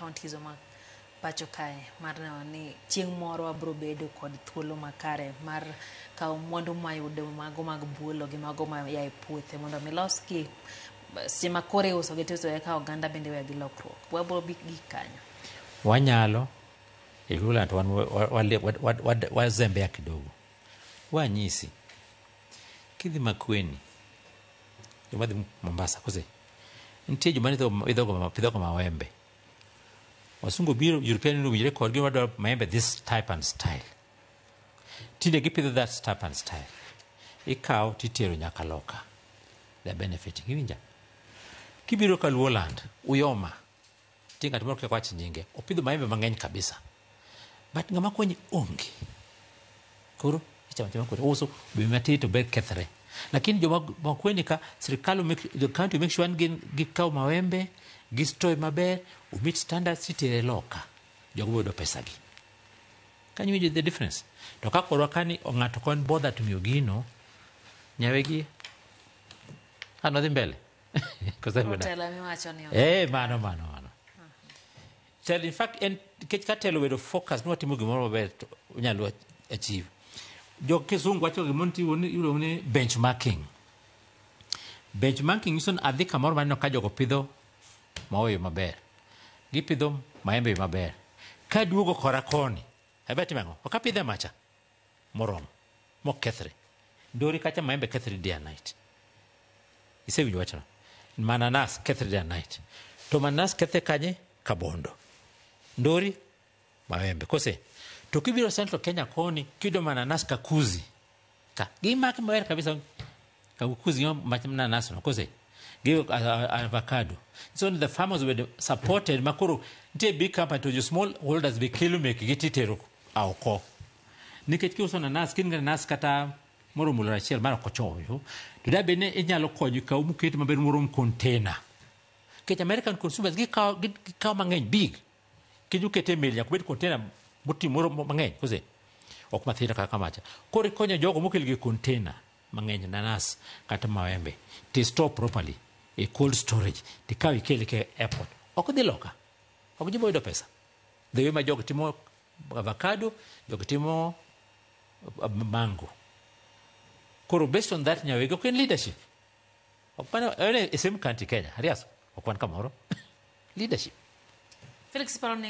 counties ma pacho kae mar ni chieng' moro abro bedo kod thuolo makare mar kawo mwandu mayudo mago mag buolo gi mago ma ya e puothe mondo milos ki sima kore uso gi tiso ka oganda bende we gi lokruok wabro bi gi kanyo wanyalo igula to wazembea kidogo wanyisi kidhi Makueni jomadhi Mombasa kose nitie joma pidho mawembe wasungu biro European winjre kodgi wadwa maembe this type and style tinde gipidho that type and style ikaw titero nyaka loka they benefiting iwinja kibiro ka Luoland Uyoma tinga tumoro kwa kwachi nyinge opidho maembe mang'eny kabisa but ngama kwenye onge koro ichama koro uso be matito be kethre lakini joma Makueni ka serikali the country make sure gikaw mawembe gistoy maber meet standards sitere loka jogo bodo pesa gi can you imagine the difference to ka korwa kani ng'ato kon bother to miogino nyawegi anodhi mbele mano tell in fact and ketelo wedo focus no timo gimoro maber nyalo achieve jo kisungu wacho gimonti yudo ne benchmarking ison adhi kamoro maneno ka jogo pidho maoyo maber gipidho maembe maber ka duogo kora koni abeti mango okapidhe macha morom mokethre ndori kacha maembe kethre day and night isewinjo wachno mananas kethre day and night to mananas kethe kanye Kabondo ndori maembe kose to kibiro Central Kenya koni kido mananas Kakuzi ka gimak maber kabisa Kakuzi mananas no kose give avocado so the farmers were supported makoro ntie big company to small holders be kilo make gititero auko nikech kiuso nanas kin nanas kata moro mulo achiel mar kochoyo to da bene inyalo konyo ka umuket maber moro container kech American consumers gikaw mang'eny big kijukete meli yakubet container mutimoro mang'eny kose ok mathira kaka macha koro konyo jogo mokel gi container mang'eny nanas kata mawembe to store properly a cold storage tikaw ikele ke airport ok dhi loka ok jibo yudo pesa the way ma jogo timo avocado jogo timo mango koro based on that nyawego ken leadership ok pana ene same country Kenya arias ok wan kamoro leadership Felix Paroni